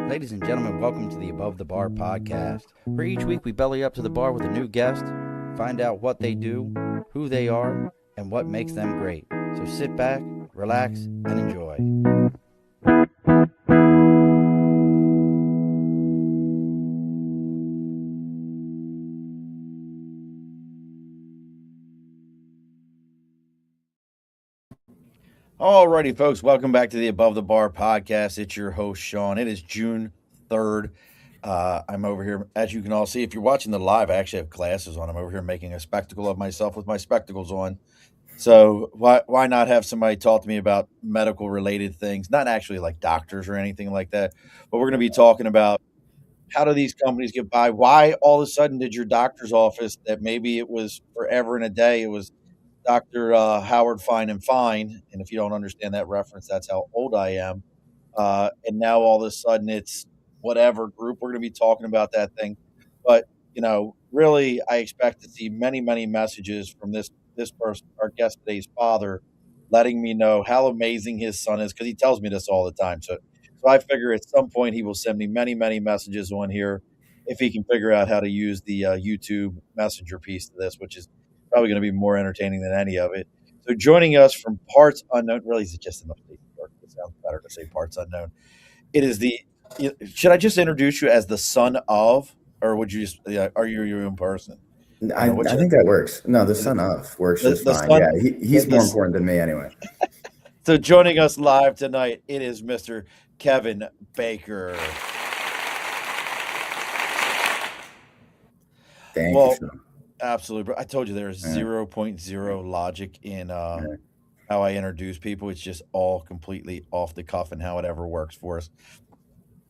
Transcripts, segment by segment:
Ladies and gentlemen, welcome to the Above the Bar podcast, where each week we belly up to the bar with a new guest, find out what they do, who they are, and what makes them great. So sit back, relax, and enjoy. Alrighty, folks, welcome back to the Above the Bar podcast. It's your host, Sean. It is June 3rd. I'm over here, as you can all see, if you're watching the live, I actually have glasses on. I'm over here making a spectacle of myself with my spectacles on. So why not have somebody talk to me about medical related things, not actually like doctors or anything like that, but we're going to be talking about how do these companies get by? Why all of a sudden did your doctor's office that maybe it was forever and a day, it was Dr. Howard Fine and Fine, and if you don't understand that reference, that's how old I am. And now all of a sudden it's whatever group. We're going to be talking about that thing. But, really, I expect to see many, many messages from this person, our guest today's father, letting me know how amazing his son is, because he tells me this all the time. So I figure at some point he will send me many, many messages on here if he can figure out how to use the YouTube Messenger piece to this, which is probably going to be more entertaining than any of it. So joining us from parts unknown, really, is it just enough state New York? It sounds better to say parts unknown. It is should I just introduce you as the son of, or would you just, are you your own person? I think that works. No, the son of works just fine. Yeah, he's more important than me anyway. So joining us live tonight, it is Mr. Kevin Baker. Thank you, Sean. Absolutely. I told you there's 0.0 logic in how I introduce people. It's just all completely off the cuff and how it ever works for us.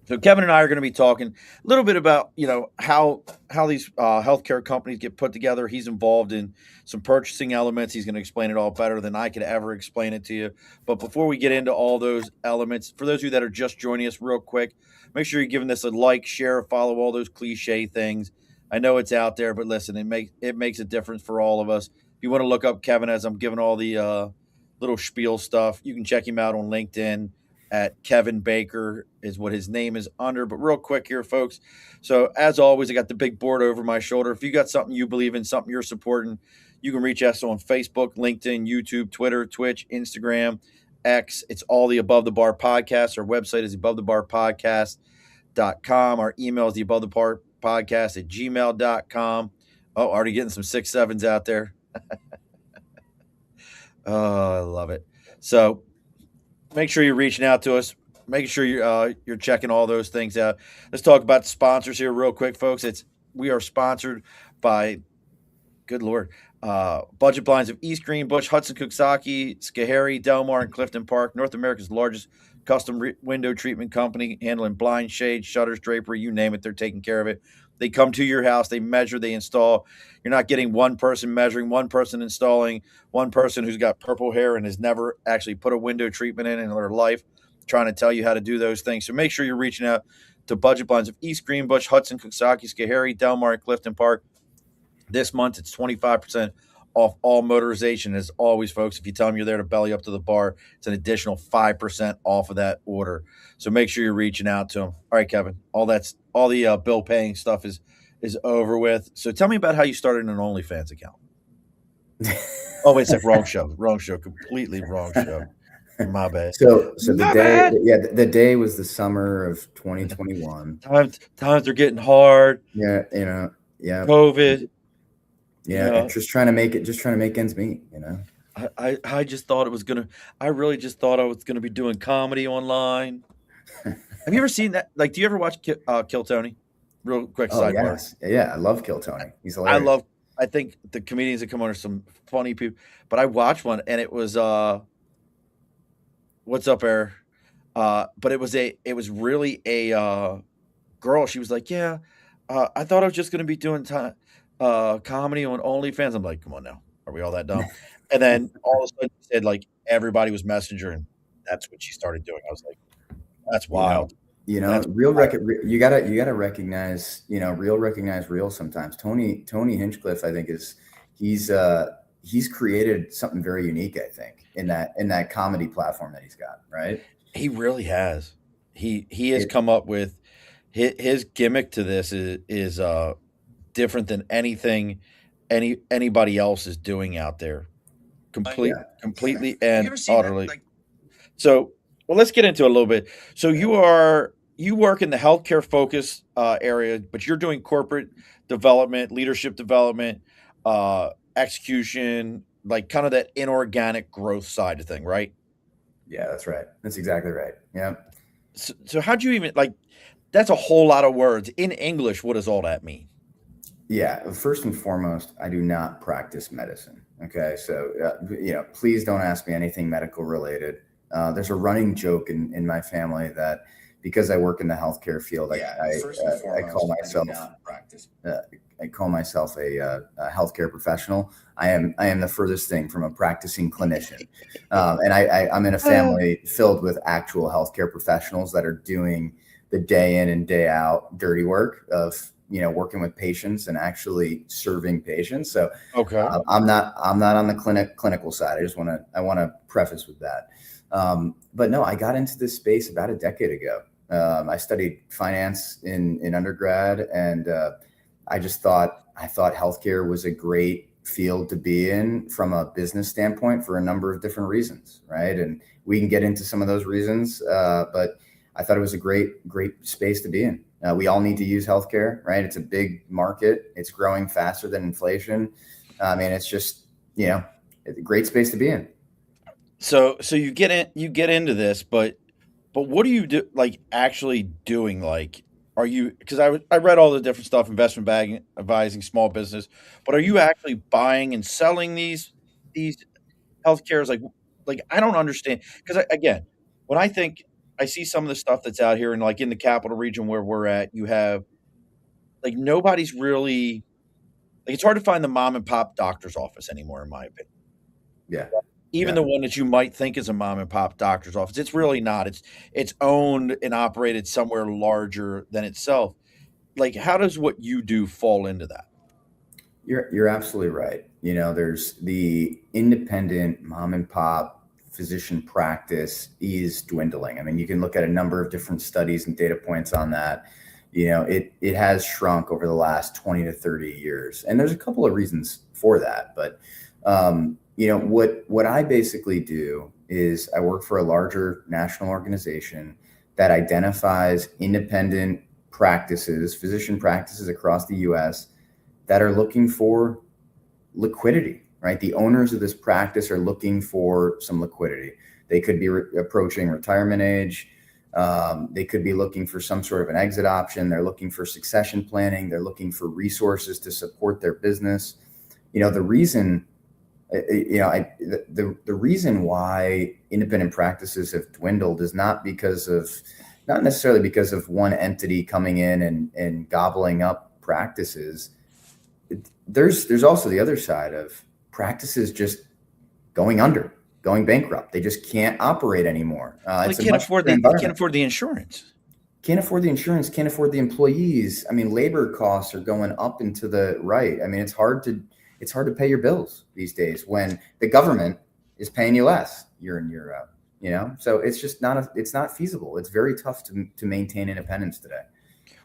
So Kevin and I are going to be talking a little bit about, how these healthcare companies get put together. He's involved in some purchasing elements. He's going to explain it all better than I could ever explain it to you. But before we get into all those elements, for those of you that are just joining us real quick, make sure you're giving this a like, share, follow, all those cliche things. I know it's out there, but listen, it makes a difference for all of us. If you want to look up Kevin as I'm giving all the little spiel stuff, you can check him out on LinkedIn at Kevin Baker is what his name is under. But real quick here, folks. So as always, I got the big board over my shoulder. If you got something you believe in, something you're supporting, you can reach us on Facebook, LinkedIn, YouTube, Twitter, Twitch, Instagram, X. It's all the Above the Bar podcast. Our website is abovethebarpodcast.com. Our email is the Above the Bar podcast at gmail.com. Oh, already getting some 6-7s out there. Oh, I love it. So make sure you're reaching out to us. Make sure you're checking all those things out. Let's talk about the sponsors here real quick, folks. We are sponsored by, good Lord, Budget Blinds of East Greenbush, Hudson, Coxsackie, Schoharie, Delmar, and Clifton Park, North America's largest custom window treatment company, handling blinds, shades, shutters, drapery, you name it, they're taking care of it. They come to your house, they measure, they install. You're not getting one person measuring, one person installing, one person who's got purple hair and has never actually put a window treatment in their life, trying to tell you how to do those things. So make sure you're reaching out to Budget Blinds of East Greenbush, Hudson, Coxsackie, Schoharie, Delmar, and Clifton Park. This month, it's 25% off all motorization. As always, folks, if you tell them you're there to belly up to the bar, it's an additional 5% off of that order. So make sure you're reaching out to them. All right, Kevin, all the bill paying stuff is over with. So tell me about how you started an OnlyFans account. Oh, wait a sec, wrong show, completely wrong show. My bad. So the day was the summer of 2021. Times are getting hard. Yeah. COVID. Yeah, just trying to make ends meet, I just thought it was I really just thought I was gonna be doing comedy online. Have you ever seen that? Like, do you ever watch Kill Tony? Real quick sidebar. Yes. Yeah, I love Kill Tony. He's hilarious. I think the comedians that come on are some funny people. But I watched one and it was what's up, Air? But it was really a girl. She was like, yeah, I thought I was just gonna be doing comedy on OnlyFans. I'm like, come on now, are we all that dumb? And then all of a sudden, she said like everybody was Messenger, and that's what she started doing. I was like, that's wild. You gotta recognize, recognize real sometimes. Tony Hinchcliffe, I think he's created something very unique, I think, in that comedy platform that he's got, right? He really has. He has come up with his gimmick to this is different than anything anybody else is doing out there. Yeah. Completely and utterly. So, well, let's get into it a little bit. So you work in the healthcare focus area, but you're doing corporate development, leadership development, execution, like kind of that inorganic growth side of thing, right? Yeah, that's right. That's exactly right. Yeah. So how'd you even like? That's a whole lot of words in English. What does all that mean? Yeah, first and foremost, I do not practice medicine. Okay, so please don't ask me anything medical related. There's a running joke in my family that because I work in the healthcare field, I call myself I call myself a healthcare professional. I am the furthest thing from a practicing clinician, and I'm in a family filled with actual healthcare professionals that are doing the day in and day out dirty work of working with patients and actually serving patients. So Okay. I'm not on the clinical side. I want to preface with that. But no, I got into this space about a decade ago. I studied finance in undergrad, and I thought healthcare was a great field to be in from a business standpoint for a number of different reasons, right? And we can get into some of those reasons, but I thought it was a great space to be in. We all need to use healthcare, right? It's a big market. It's growing faster than inflation. I mean, it's just, it's a great space to be in. So you get into this, but what do you do like actually doing? Like, are you because I read all the different stuff, investment banking, advising, small business, but are you actually buying and selling these healthcares? Like I don't understand because again, when I see some of the stuff that's out here and like in the capital region where we're at, you have like nobody's really like it's hard to find the mom and pop doctor's office anymore, in my opinion. Yeah. Even Yeah. the one that you might think is a mom and pop doctor's office, it's really not. It's owned and operated somewhere larger than itself. Like, how does what you do fall into that? You're absolutely right. There's the independent mom and pop physician practice is dwindling. I mean, you can look at a number of different studies and data points on that. It has shrunk over the last 20 to 30 years. And there's a couple of reasons for that. But what I basically do is I work for a larger national organization that identifies independent practices, physician practices across the US that are looking for liquidity, right? The owners of this practice are looking for some liquidity. They could be approaching retirement age. They could be looking for some sort of an exit option. They're looking for succession planning. They're looking for resources to support their business. The reason, the reason why independent practices have dwindled is not necessarily because of one entity coming in and gobbling up practices. There's also the other side of practices just going under, going bankrupt. They just can't operate anymore. They It's a can't much afford different they can't environment. afford the insurance. Can't afford the insurance, can't afford the employees. I mean, labor costs are going up and to the right. I mean, it's hard to pay your bills these days when the government is paying you less year in, year out. So it's just it's not feasible. It's very tough to maintain independence today.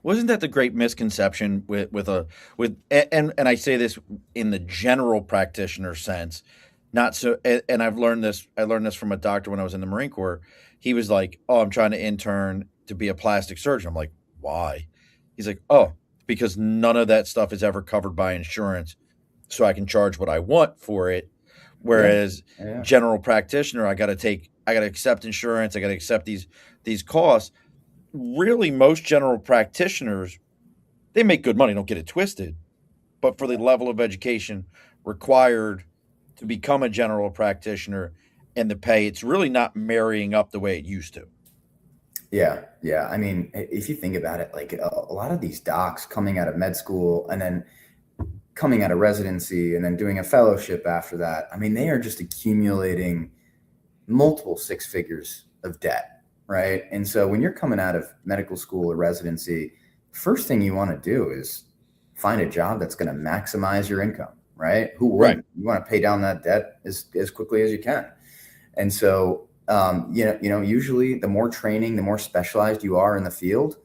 Wasn't that the great misconception and I say this in the general practitioner sense, not so and I learned this from a doctor when I was in the Marine Corps. He was like, "Oh, I'm trying to intern to be a plastic surgeon." I'm like, "Why?" He's like, "Oh, because none of that stuff is ever covered by insurance, so I can charge what I want for it. Yeah. Whereas Yeah. general practitioner, I got to accept insurance, I got to accept these costs." Really, most general practitioners, they make good money, don't get it twisted, but for the level of education required to become a general practitioner and the pay, it's really not marrying up the way it used to. Yeah, yeah. I mean, if you think about it, like a lot of these docs coming out of med school and then coming out of residency and then doing a fellowship after that, I mean, they are just accumulating multiple six figures of debt, right? And so when you're coming out of medical school or residency, first thing you want to do is find a job that's going to maximize your income, right? Who Right. wouldn't? You want to pay down that debt as quickly as you can. And so, usually the more training, the more specialized you are in the field,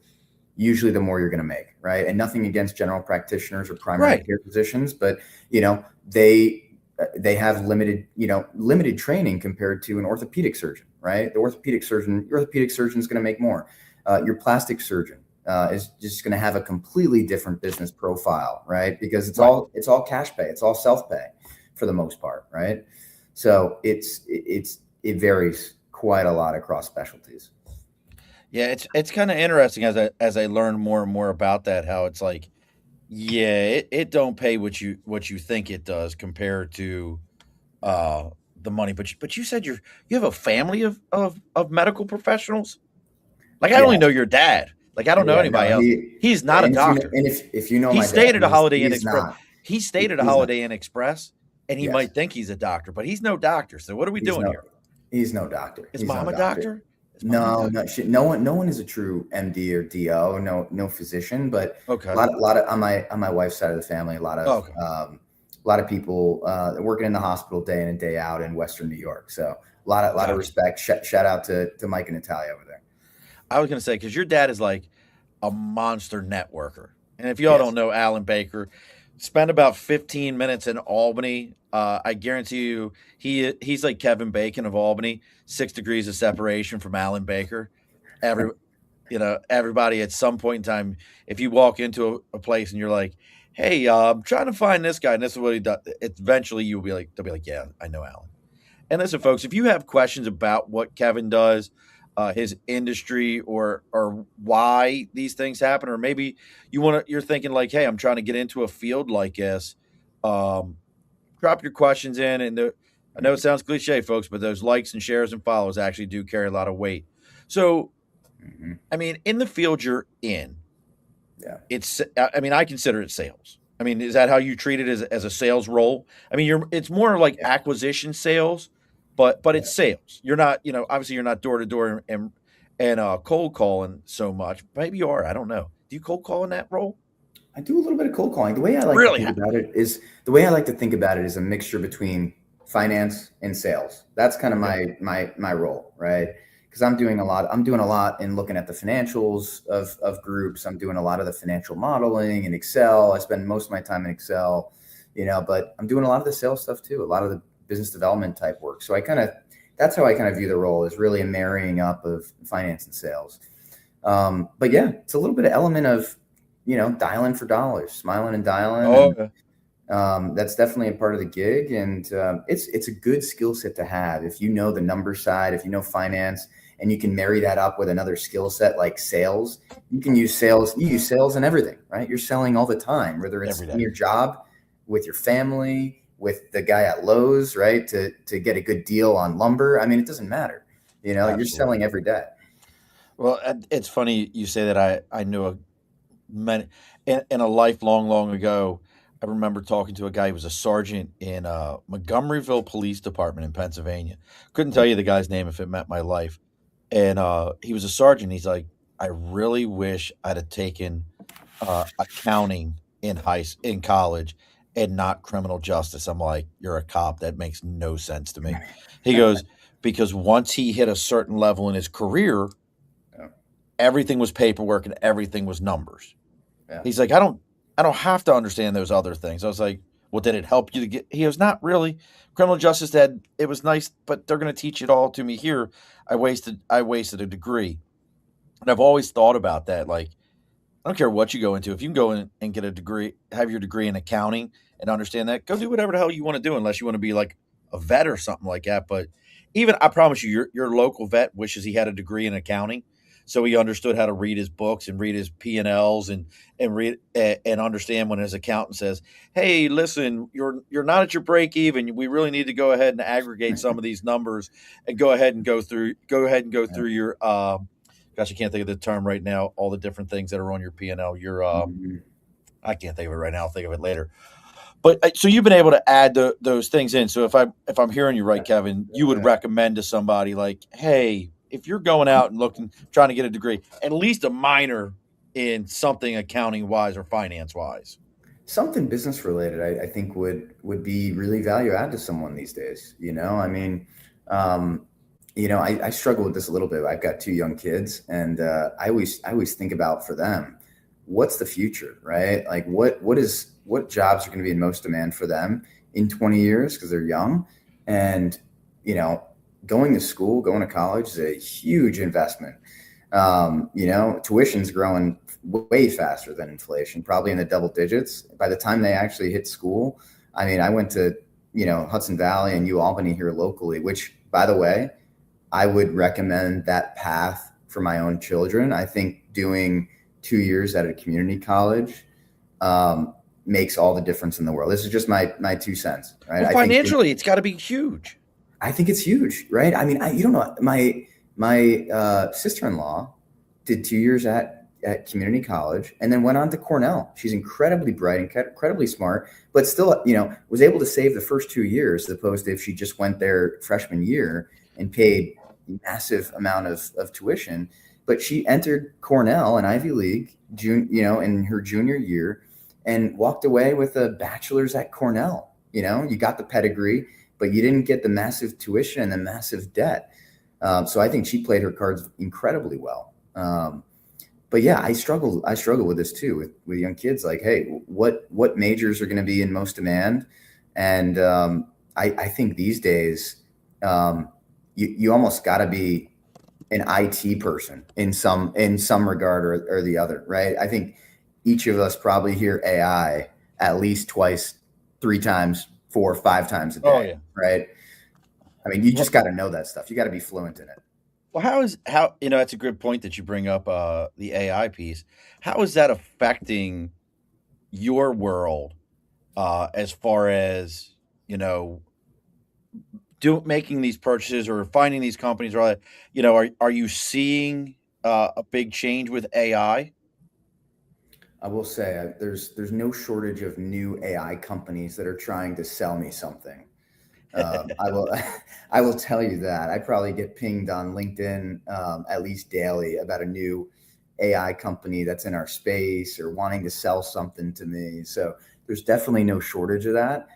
usually the more you're going to make, right? And nothing against general practitioners or primary Right. care physicians, but they have limited training compared to an orthopedic surgeon, right? Your orthopedic surgeon is going to make more. Your plastic surgeon is just going to have a completely different business profile, right? Because it's Right. all cash pay, it's all self pay for the most part, right? So it varies quite a lot across specialties. Yeah, it's kind of interesting as I learn more and more about that, how it's like, yeah, it don't pay what you think it does compared to the money. But you said you have a family of medical professionals? Like, I Yeah, only know your dad. Like, I don't know yeah, anybody no, else. He's not a doctor. if you know He my dad, stayed at a Holiday Inn he's Express. not. He stayed at a He's not. Holiday Inn Express, and he Yes, might think he's a doctor, but he's no doctor. So what are we he's doing no here? he's no doctor. Is He's no mom a doctor. doctor? Is mom a No, doctor? no, no one is a true MD or DO, no physician, but a Okay. lot of on my wife's side of the family, Okay. a lot of people working in the hospital day in and day out in Western New York. So a lot of Gotcha. respect. Shout out to Mike and Natalia over there. I was gonna say, because your dad is like a monster networker, and if y'all don't Yes. know Alan Baker, spend about 15 minutes in Albany. I guarantee you, he's like Kevin Bacon of Albany, 6 degrees of separation from Alan Baker. Every everybody at some point in time, if you walk into a place and you're like, "Hey, I'm trying to find this guy," and this is what he does, eventually you'll be like, they'll be like, "Yeah, I know Alan." And listen, folks, if you have questions about what Kevin does, his industry, or why these things happen, or maybe you're thinking like, "Hey, I'm trying to get into a field like this," um, drop your questions in. And I know it sounds cliche, folks, but those likes and shares and follows actually do carry a lot of weight. So, Hmm. I mean, in the field you're in, Yeah. I consider it sales. I mean, is that how you treat it as a sales role? I mean, it's more like Yeah. acquisition sales, but Yeah. it's sales. You're not, obviously you're not door to door and cold calling so much. Maybe you are. I don't know. Do you cold call in that role? I do a little bit of cold calling. Really? The way I like to think about it is a mixture between finance and sales. That's kind of Okay. my role, right? Because I'm doing a lot in looking at the financials of groups. I'm doing a lot of the financial modeling in Excel. I spend most of my time in Excel, but I'm doing a lot of the sales stuff too, a lot of the business development type work. So that's how I kind of view the role, is really a marrying up of finance and sales. But yeah, it's a little bit of element of, dialing for dollars, smiling and dialing. Oh, And okay. that's definitely a part of the gig. And it's a good skill set to have. If you know the number side, if you know finance, and you can marry that up with another skill set like sales, you use sales in everything, right? You're selling all the time, whether it's Every in day. your job, with your family, with the guy at Lowe's, right? To get a good deal on lumber. I mean, it doesn't matter. You're Absolutely. selling every day. Well, it's funny you say that. I knew many in a life long ago. I remember talking to a guy who was a sergeant in Montgomeryville Police Department in Pennsylvania. Couldn't tell you the guy's name if it meant my life. And he was a sergeant. He's like, I really wish I'd have taken accounting in college and not criminal justice. I'm like, you're a cop. That makes no sense to me. He goes, because once he hit a certain level in his career, Yeah. everything was paperwork and everything was numbers. Yeah. He's like, I don't have to understand those other things. I was like, well, did it help you to get? He goes, not really. Criminal justice, Ed, it was nice, but they're going to teach it all to me here. I wasted a degree, and I've always thought about that. Like, I don't care what you go into. If you can go in and get a degree, have your degree in accounting and understand that, go do whatever the hell you want to do, unless you want to be like a vet or something like that. But even I promise you, your local vet wishes he had a degree in accounting, so he understood how to read his books and read his P&Ls and read and understand when his accountant says, "Hey, listen, you're not at your break even. We really need to go ahead and aggregate some of these numbers and go ahead and go through your gosh, I can't think of the term right now. All the different things that are on your P and L. Mhm. I can't think of it right now. I'll think of it later. But so you've been able to add those things in. So if I'm hearing you right, Kevin, you would recommend to somebody like, hey, if you're going out and trying to get a degree, at least a minor in something accounting wise or finance wise. Something business related, I think would be really value add to someone these days. I mean, um, I struggle with this a little bit. I've got two young kids, and I always think about for them, what's the future, right? Like what jobs are going to be in most demand for them in 20 years because they're young, and going to school, going to college is a huge investment. Tuition's growing way faster than inflation, probably in the double digits. By the time they actually hit school, I mean, I went to, Hudson Valley and UAlbany here locally, which, by the way, I would recommend that path for my own children. I think doing 2 years at a community college makes all the difference in the world. This is just my 2 cents, right? Well, financially, it's got to be huge. I think it's huge, right? I mean, you don't know, my sister-in-law did 2 years at community college and then went on to Cornell. She's incredibly bright, incredibly smart, but still, was able to save the first 2 years as opposed to if she just went there freshman year and paid massive amount of tuition. But she entered Cornell, an Ivy League, in her junior year, and walked away with a bachelor's at Cornell. You got the pedigree, but you didn't get the massive tuition and the massive debt. So I think she played her cards incredibly well. But yeah, I struggle with this too with young kids. Like, hey, what majors are going to be in most demand? And I think these days you almost got to be an IT person in some regard or the other, right? I think each of us probably hear AI at least twice, 3 times, 4 or 5 times a day. Oh, yeah. Right? I mean, you just got to know that stuff. You got to be fluent in it. Well, that's a good point that you bring up, the AI piece. How is that affecting your world, as far as, making these purchases or finding these companies or all that? Are you seeing a big change with AI? I will say there's no shortage of new AI companies that are trying to sell me something. I will tell you that I probably get pinged on LinkedIn at least daily about a new AI company that's in our space or wanting to sell something to me. So there's definitely no shortage of that.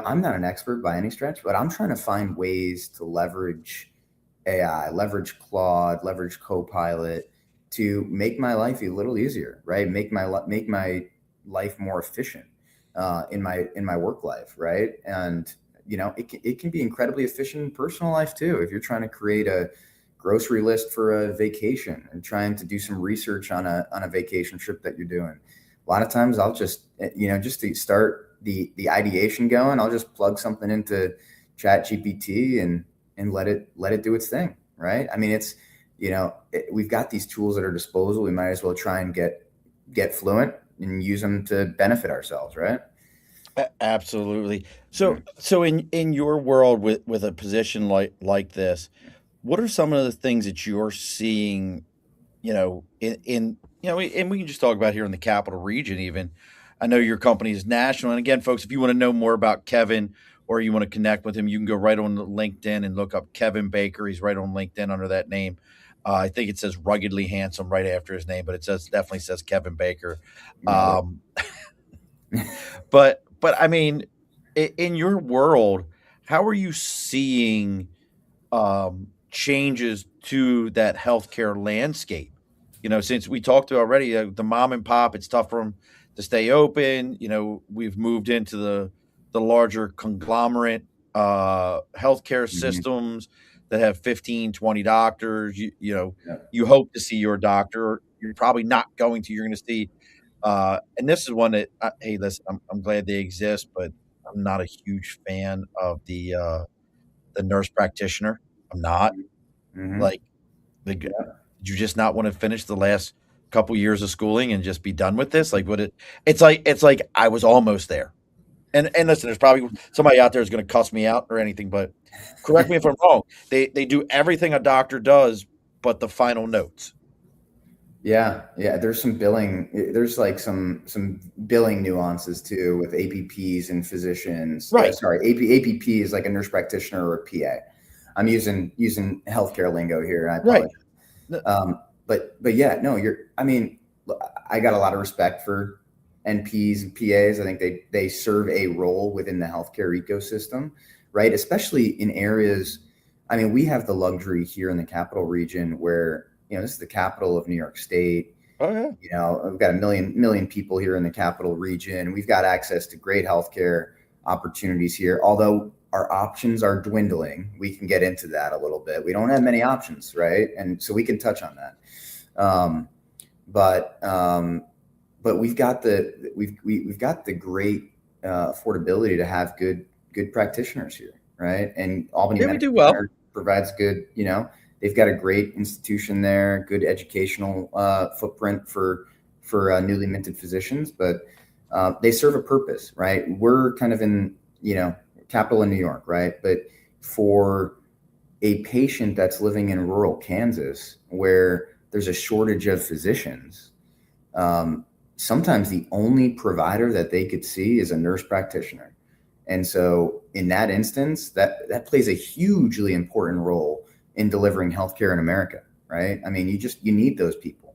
I'm not an expert by any stretch, but I'm trying to find ways to leverage AI, leverage Claude, leverage Copilot to make my life a little easier, right? Make my life more efficient in my work life, right? And it can be incredibly efficient in personal life too. If you're trying to create a grocery list for a vacation and trying to do some research on a vacation trip that you're doing, a lot of times I'll just just to start the ideation going, I'll just plug something into Chat GPT and let it do its thing, right? I mean, it's we've got these tools at our disposal. We might as well try and get fluent and use them to benefit ourselves, right? Absolutely. So in your world with a position like this, what are some of the things that you're seeing, and we can just talk about here in the capital region even. I know your company is national. And again, folks, if you want to know more about Kevin or you want to connect with him, you can go right on LinkedIn and look up Kevin Baker. He's right on LinkedIn under that name. I think it says ruggedly handsome right after his name, but it definitely says Kevin Baker. But I mean, in your world, how are you seeing changes to that healthcare landscape? Since we talked to already, the mom and pop, it's tough for them to stay open. We've moved into the larger conglomerate healthcare systems that have 15, 20 doctors. You hope to see your doctor. You're probably not going to. You're going to see. And this is one that, hey, listen, I'm glad they exist, but I'm not a huge fan of the nurse practitioner. I'm not. Like, did you just not want to finish the last couple years of schooling and just be done with this? Like, it's like I was almost there. And listen, there's probably somebody out there who's going to cuss me out or anything, but correct me if I'm wrong. They do everything a doctor does, but the final notes. Yeah. There's some billing. There's like some billing nuances too with APPs and physicians. Right. APP is like a nurse practitioner or a PA. I'm using healthcare lingo here. I apologize. Right. But yeah, no, I got a lot of respect for NPs and PAs. I think they serve a role within the healthcare ecosystem, right? Especially in areas I mean, we have the luxury here in the capital region where, this is the capital of New York State. Oh yeah. We've got a million people here in the capital region. We've got access to great healthcare opportunities here. Although our options are dwindling, we can get into that a little bit. We don't have many options, right? And so we can touch on that. But we've got the great affordability to have good practitioners here, right? And Albany Yeah, we do Medical well. Center provides good, they've got a great institution there, good educational footprint for newly minted physicians, but they serve a purpose, right? We're kind of in, capital in New York, right? But for a patient that's living in rural Kansas where there's a shortage of physicians, sometimes the only provider that they could see is a nurse practitioner. And so in that instance, that plays a hugely important role in delivering healthcare in America, right? I mean, you need those people.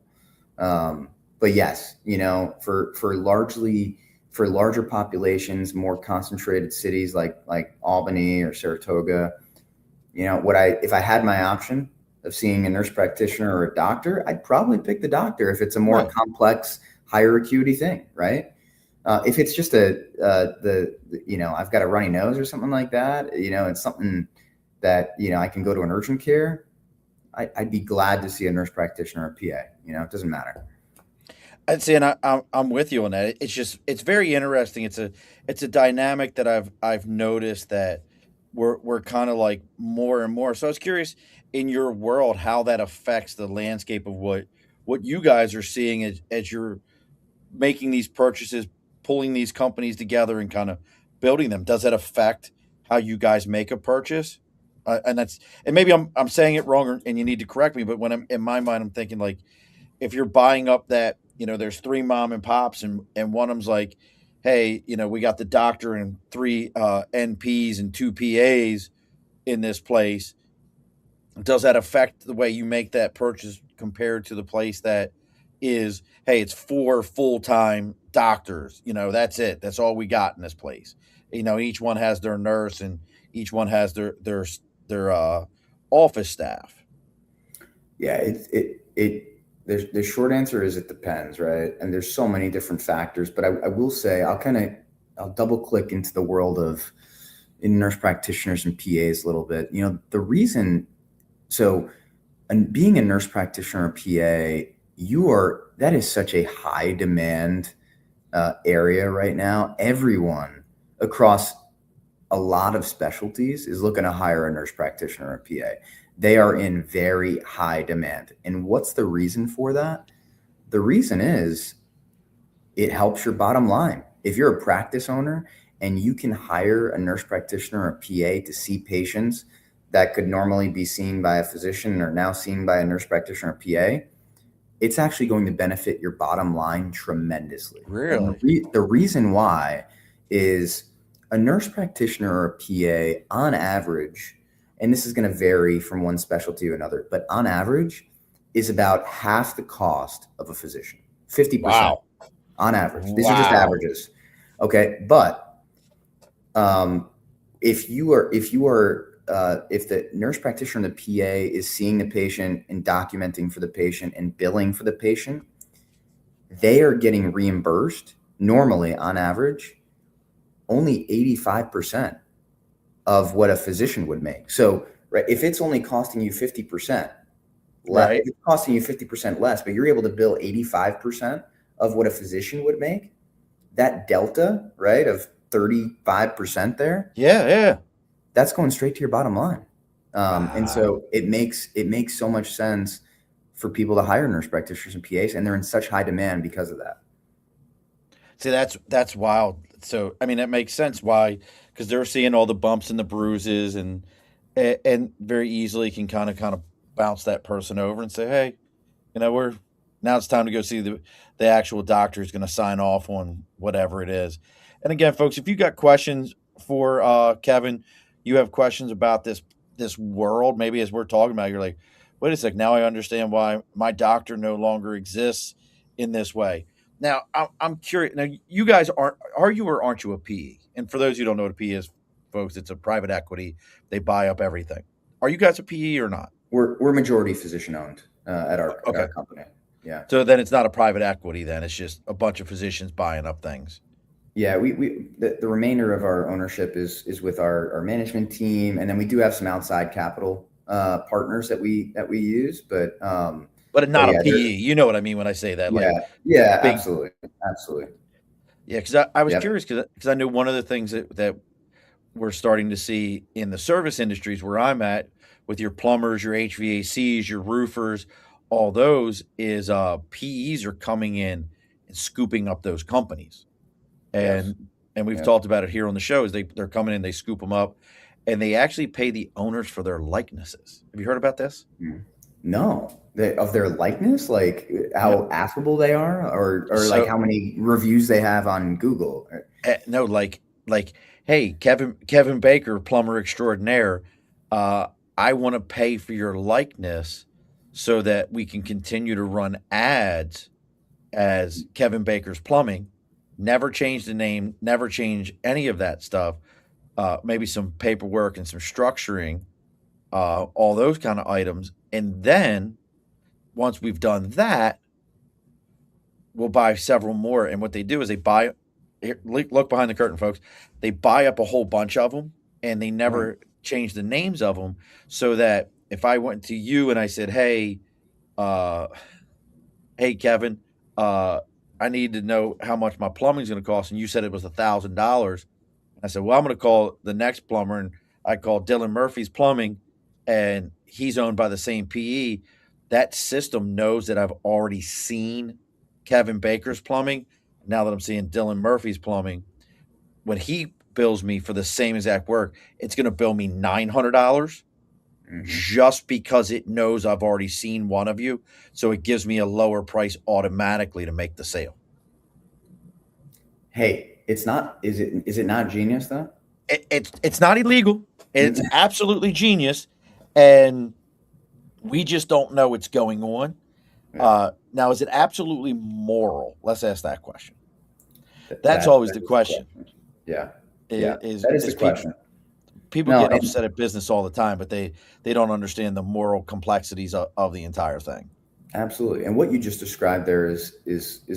But yes, for larger populations, more concentrated cities like Albany or Saratoga, if I had my option of seeing a nurse practitioner or a doctor, I'd probably pick the doctor if it's a more Right. complex, higher acuity thing, right? If it's just I've got a runny nose or something like that, it's something that, I can go to an urgent care. I'd be glad to see a nurse practitioner or a PA. It doesn't matter. I'd say, and I'm with you on that. It's very interesting. It's a dynamic that I've noticed that we're kind of like more and more. So I was curious in your world how that affects the landscape of what you guys are seeing as you're making these purchases, pulling these companies together, and kind of building them. Does that affect how you guys make a purchase? And maybe I'm saying it wrong, and you need to correct me. But when I'm in my mind, I'm thinking like if you're buying up that, there's three mom and pops, and one of them's like, hey, we got the doctor and three NPs and two PAs in this place. Does that affect the way you make that purchase compared to the place that is, hey, it's four full-time doctors, that's it, that's all we got in this place, each one has their nurse and each one has their office staff. Yeah, the short answer is it depends, right? And there's so many different factors, but I will say I'll double click into the world of in nurse practitioners and PAs a little bit. The reason, so, and being a nurse practitioner or PA, that is such a high demand area right now. Everyone across a lot of specialties is looking to hire a nurse practitioner or a PA. They are in very high demand. And what's the reason for that? The reason is it helps your bottom line. If you're a practice owner and you can hire a nurse practitioner or a PA to see patients that could normally be seen by a physician or now seen by a nurse practitioner or PA, it's actually going to benefit your bottom line tremendously. And Really? the reason why is a nurse practitioner or a PA on average, and this is going to vary from one specialty to another, but on average is about half the cost of a physician, 50% Wow. on average. These are just Wow. averages. Okay. But if the nurse practitioner and the PA is seeing the patient and documenting for the patient and billing for the patient, they are getting reimbursed normally on average only 85% of what a physician would make. So, right, if it's only costing you 50% less, Right. if it's costing you 50% less, but you're able to bill 85% of what a physician would make, that delta, right, of 35% there, Yeah, yeah. that's going straight to your bottom line. And Wow. so it makes so much sense for people to hire nurse practitioners and PAs, and they're in such high demand because of that. See, that's wild. So, I mean, that makes sense why, because they're seeing all the bumps and the bruises, and very easily can kind of bounce that person over and say, hey, we're now it's time to go see the actual doctor who's going to sign off on whatever it is. And again, folks, if you got questions for Kevin, you have questions about this world, maybe as we're talking about, you're like, wait a sec, now I understand why my doctor no longer exists in this way. Now I'm curious. Now you guys are you or aren't you a PE? And for those who don't know what a PE is, folks, it's a private equity. They buy up everything. Are you guys a PE or not? We're majority physician owned at Okay. our company. Yeah. So then it's not a private equity. Then it's just a bunch of physicians buying up things. Yeah, the remainder of our ownership is with our management team, and then we do have some outside capital partners that we use, But but not a yeah, PE. You know what I mean when I say that, like yeah, big. absolutely, absolutely. Yeah, because I was Yep. curious because I knew one of the things that we're starting to see in the service industries where I'm at with your plumbers, your HVACs, your roofers, all those is PEs are coming in and scooping up those companies. Yes. And we've Yep. talked about it here on the show is they're coming in, they scoop them up, and they actually pay the owners for their likenesses. Have you heard about this? Mm. No, of their likeness, like Yeah. how affable they are, or like So how many reviews they have on Google. no, like, hey, Kevin Baker, plumber extraordinaire, uh, I want to pay for your likeness so that we can continue to run ads as Kevin Baker's Plumbing. Never change the name, never change any of that stuff. Maybe some paperwork and some structuring, all those kind of items. And then once we've done that, we'll buy several more. And what they do is they buy, here, look behind the curtain, folks. They buy up a whole bunch of them and they Oh. never change the names of them so that if I went to you and I said, uh, hey, Kevin, uh, I need to know how much my plumbing's going to cost. And you said it was $1,000. I said, well, I'm going to call the next plumber. And I called Dylan Murphy's Plumbing, and he's owned by the same PE. That system knows that I've already seen Kevin Baker's Plumbing. Now that I'm seeing Dylan Murphy's Plumbing, when he bills me for the same exact work, it's going to bill me $900 Hmm. just because it knows I've already seen one of you. So it gives me a lower price automatically to make the sale. Hey, it's not. Is it not genius though? It's not illegal. It's absolutely genius, and we just don't know what's going on. Yeah. Now, is it absolutely moral? Let's ask that question. That, That's that always that the is the question. question. Yeah. Yeah. Is That is the is people question. people No, get and upset at business all the time, but they don't understand the moral complexities of the entire thing. absolutely. And what you just described there is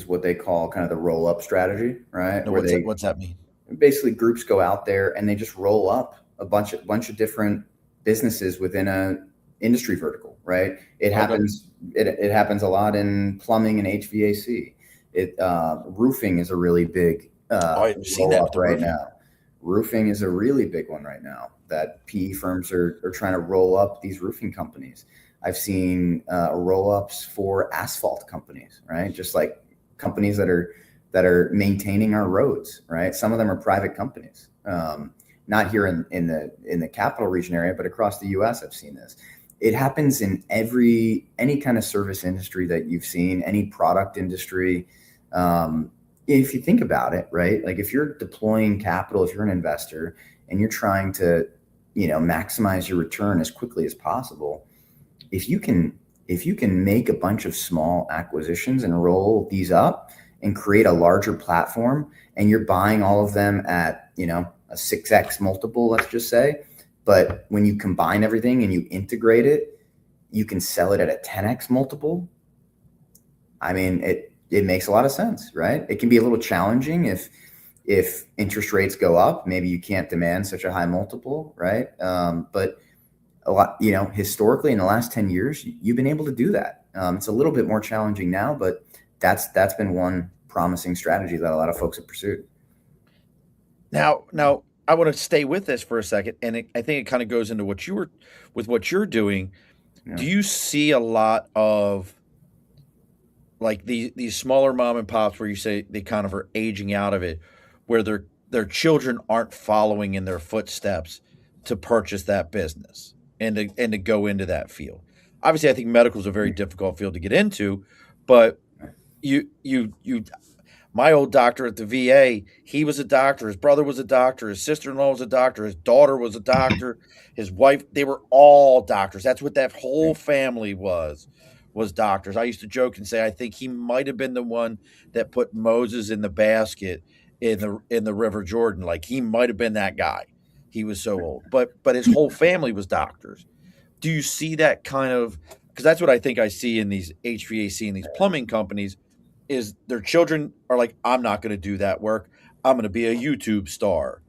what they call kind of the roll up strategy, right? Now, Where they what's that mean? basically groups go out there and they just roll up a bunch of different businesses within a industry vertical, right? Okay. It happens a lot in plumbing and HVAC. Roofing is a really big Oh, I've seen roll that with up the right roofing. now. Roofing is a really big one right now that PE firms are trying to roll up these roofing companies. I've seen roll ups for asphalt companies, right? Just like companies that are maintaining our roads, right? Some of them are private companies. Not here in the capital region area, but across the U.S. I've seen this. It happens in any kind of service industry that you've seen, any product industry. If you think about it, right? Like if you're deploying capital, if you're an investor and you're trying to, maximize your return as quickly as possible, if you can make a bunch of small acquisitions and roll these up and create a larger platform, and you're buying all of them at a 6x multiple, let's just say, but when you combine everything and you integrate it, you can sell it at a 10x multiple. I mean, it makes a lot of sense, right? It can be a little challenging if interest rates go up, maybe you can't demand such a high multiple, right? But a lot, historically in the last 10 years, you've been able to do that. It's a little bit more challenging now, but that's been one promising strategy that a lot of folks have pursued. Now, I want to stay with this for a second, and I think it kind of goes into what you're doing. Yeah. Do you see a lot of like these smaller mom and pops where you say they kind of are aging out of it, where their children aren't following in their footsteps to purchase that business and to go into that field? Obviously, I think medical is a very difficult field to get into, but you my old doctor at the VA, he was a doctor. His brother was a doctor. His sister-in-law was a doctor. His daughter was a doctor. His wife, they were all doctors. That's what that whole family was doctors. I used to joke and say I think he might have been the one that put Moses in the basket in the River Jordan. Like he might have been that guy. He was so old. But his whole family was doctors. Do you see that kind of, because that's what I think I see in these HVAC and these plumbing companies is their children are like, I'm not going to do that work. I'm going to be a YouTube star.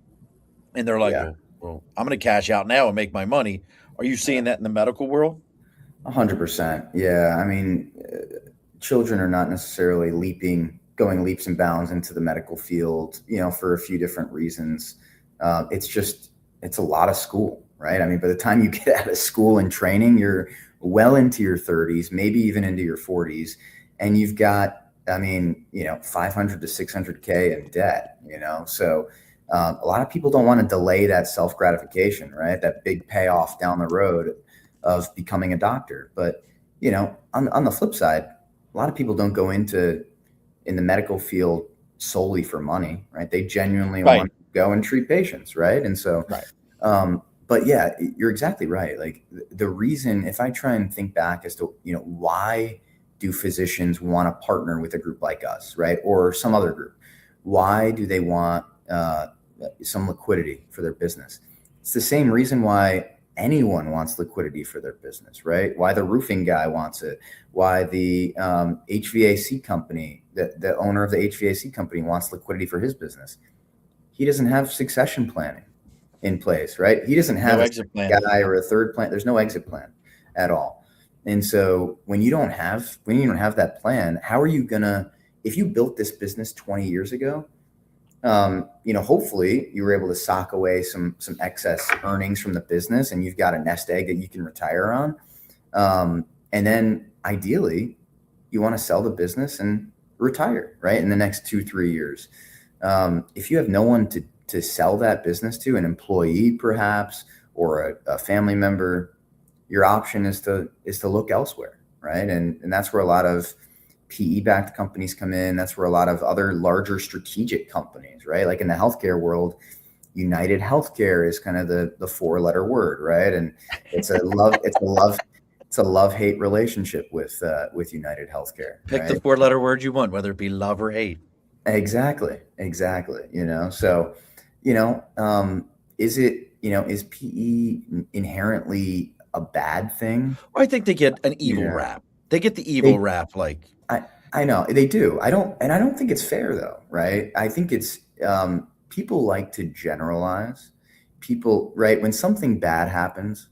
And they're like, Yeah, well, I'm going to cash out now and make my money. Are you seeing that in the medical world? 100%. Yeah, I mean, children are not necessarily going leaps and bounds into the medical field, for a few different reasons. It's just, it's a lot of school, right? I mean, by the time you get out of school and training, you're well into your 30s, maybe even into your 40s, and you've got, I mean, 500 to 600K in debt, so a lot of people don't want to delay that self gratification, right? That big payoff down the road of becoming a doctor. But on the flip side, a lot of people don't go in the medical field solely for money, right? They genuinely want Right. to go and treat patients, right? And so, Right. but yeah, you're exactly right. Like the reason, if I try and think back as to why do physicians want to partner with a group like us, right, or some other group? Why do they want some liquidity for their business? It's the same reason why anyone wants liquidity for their business, right? Why the roofing guy wants it, why the HVAC company, the owner of the HVAC company wants liquidity for his business. He doesn't have succession planning in place, right? He doesn't have No a exit plan. second guy or a third plan. There's no exit plan at all. And so when you don't have that plan, how are you gonna, if you built this business 20 years ago, hopefully you were able to sock away some excess earnings from the business, and you've got a nest egg that you can retire on. And then ideally, you want to sell the business and retire, right, in the next 2-3 years. If you have no one to sell that business to, an employee perhaps, or a family member, your option is to look elsewhere, right? And that's where a lot of PE-backed companies come in. That's where a lot of other larger strategic companies, right? Like in the healthcare world, United Healthcare is kind of the four-letter word, right? And it's a love-hate relationship with United Healthcare, Pick the right? four-letter word you want, whether it be love or hate. Exactly, exactly. So, is PE inherently a bad thing? Well, I think they get an evil Yeah, rap. They get the evil they rap, like I I know they do. I don't think it's fair though, right? I think it's people like to generalize. People, right? When something bad happens,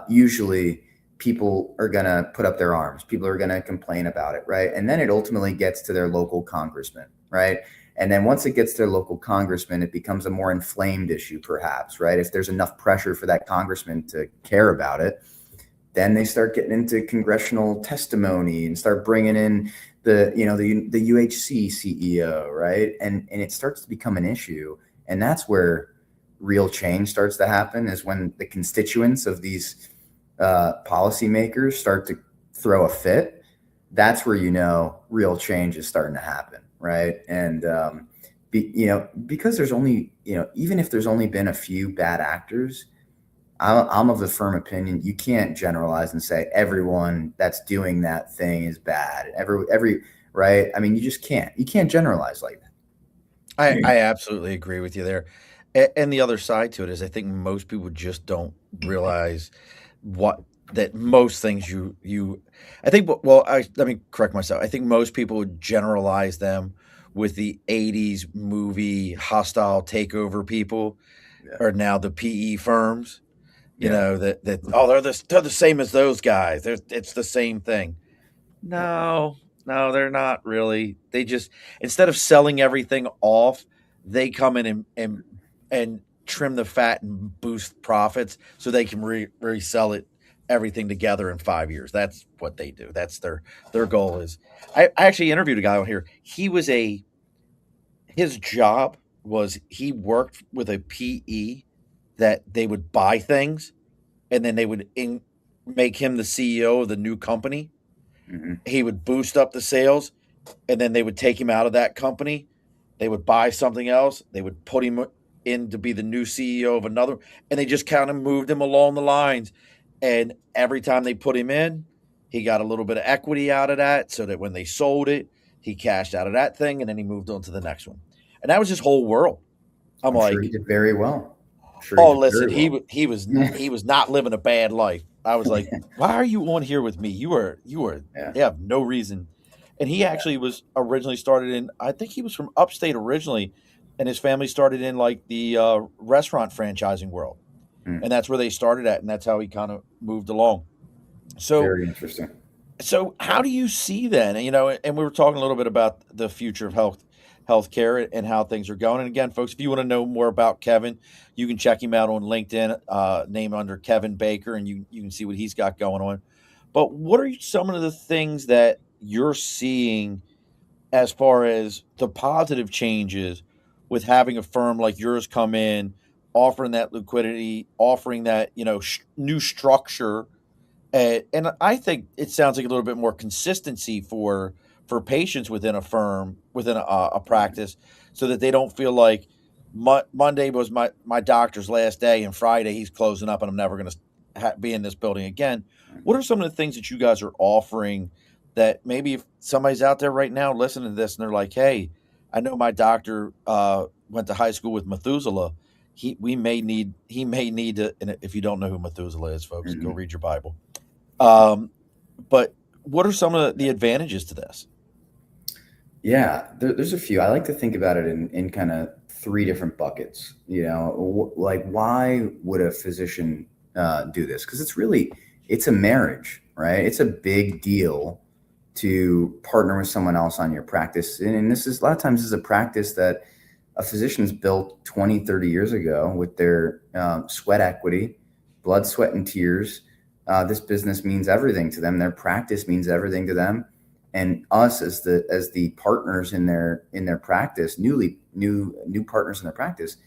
usually people are gonna put up their arms. People are gonna complain about it, right? And then it ultimately gets to their local congressman, right? And then once it gets to their local congressman, it becomes a more inflamed issue, perhaps, right? If there's enough pressure for that congressman to care about it, then they start getting into congressional testimony and start bringing in the UHC CEO, right? And it starts to become an issue, and that's where real change starts to happen. Is when the constituents of these policymakers start to throw a fit. That's where real change is starting to happen, right? And because there's only even if there's only been a few bad actors, I'm of the firm opinion you can't generalize and say everyone that's doing that thing is bad. Every right. I mean, you just can't. You can't generalize like I that. absolutely agree with you there. And the other side to it is I think most people just don't realize what that most things you I think well I let me correct myself. I think most people would generalize them with the 80s movie hostile takeover people Yeah. are now the PE firms, Yeah. that oh they're the same as those guys. It's the same thing. Yeah. No, no, they're not really. They just instead of selling everything off, they come in and trim the fat and boost profits so they can resell it everything together in 5 years. That's what they do. That's their goal is. I actually interviewed a guy on here. He was a his job was he worked with a PE that they would buy things and then they would make him the CEO of the new company. Hmm. He would boost up the sales and then they would take him out of that company. They would buy something else. They would put him in to be the new CEO of another, and they just kind of moved him along the lines. And every time they put him in, he got a little bit of equity out of that, so that when they sold it, he cashed out of that thing, and then he moved on to the next one. And that was his whole world. I'm I'm sure he like, did very well. sure he Oh, did listen, very well. he was not living a bad life. I was like, why are you on here with me? You Yeah. have no reason. And he actually was originally started in, I think he was from upstate originally, and his family started in like the restaurant franchising world, Mm, and that's where they started at, and that's how he kind of moved along. So very interesting. so how do you see then? You know, and we were talking a little bit about the future of healthcare and how things are going. And again, folks, if you want to know more about Kevin, you can check him out on LinkedIn, name under Kevin Baker, and you can see what he's got going on. But what are some of the things that you're seeing as far as the positive changes with having a firm like yours come in, offering that liquidity, offering that new structure, and I think it sounds like a little bit more consistency for patients within a firm, within a practice, so that they don't feel like Monday was my doctor's last day, and Friday he's closing up, and I'm never going to be in this building again. What are some of the things that you guys are offering that maybe if somebody's out there right now listening to this and they're like, "Hey, I know my doctor went to high school with Methuselah. He may need to." And if you don't know who Methuselah is, folks, go Mhm. read your Bible. Um, but what are some of the advantages to this? Yeah, there's a few. I like to think about it in kind of three different buckets. Like why would a physician do this? Because it's a marriage, right? It's a big deal to partner with someone else on your practice. And this is a lot of times is a practice that a physician's built 20, 30 years ago with their sweat equity, blood, sweat, and tears. This business means everything to them. Their practice means everything to them, and us as the partners in their practice, new partners in their practice,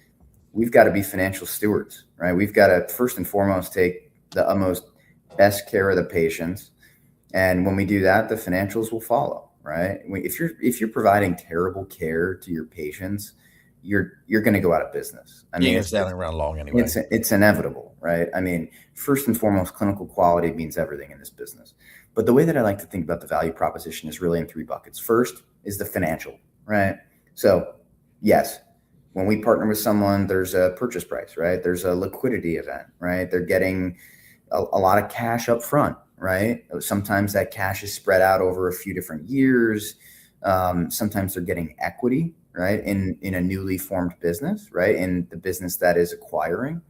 we've got to be financial stewards, right? We've got to first and foremost take the utmost best care of the patients, and when we do that, the financials will follow, right? If you're providing terrible care to your patients, you're going to go out of business. I You ain't mean, gonna stay around long anyway. it's inevitable, right? I mean, first and foremost, clinical quality means everything in this business. But the way that I like to think about the value proposition is really in three buckets. First is the financial, right? So, yes, when we partner with someone, there's a purchase price, right? There's a liquidity event, right? They're getting a lot of cash up front, right? Sometimes that cash is spread out over a few different years. Sometimes they're getting equity, right, in a newly formed business, right, in the business that is acquiring,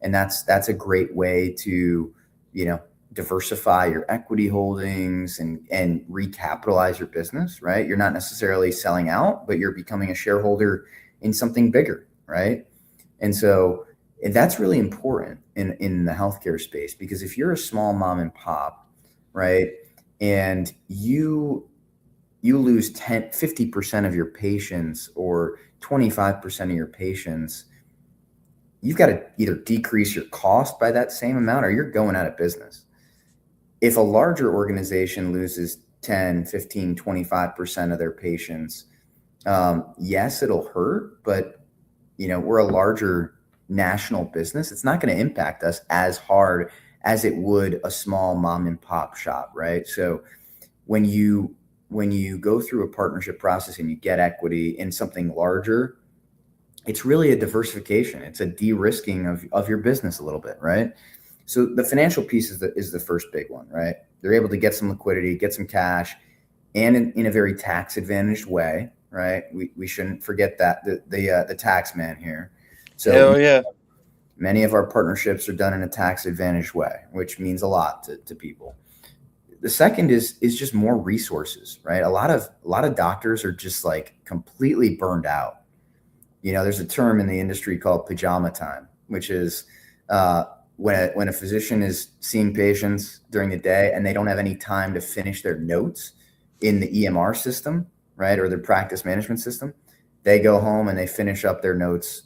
and that's a great way to diversify your equity holdings and recapitalize your business, right? You're not necessarily selling out, but you're becoming a shareholder in something bigger, right? And that's really important in the healthcare space, because if you're a small mom and pop, right, and you lose 50% of your patients or 25% of your patients, you've got to either decrease your cost by that same amount or you're going out of business. If a larger organization loses 10, 15, 25% of their patients, yes, it'll hurt, but we're a larger national business. It's not going to impact us as hard as it would a small mom and pop shop, right? So when you go through a partnership process and you get equity in something larger, it's really a diversification. It's a de-risking of your business a little bit, right? So the financial piece is the first big one, right? They're able to get some liquidity, get some cash, and in a very tax advantaged way, right? We shouldn't forget that the tax man here. So Hell yeah. many of our partnerships are done in a tax advantaged way, which means a lot to people. The second is just more resources, right? A lot of doctors are just like completely burned out. There's a term in the industry called pajama time, which is when a physician is seeing patients during the day and they don't have any time to finish their notes in the EMR system, right, or their practice management system, they go home and they finish up their notes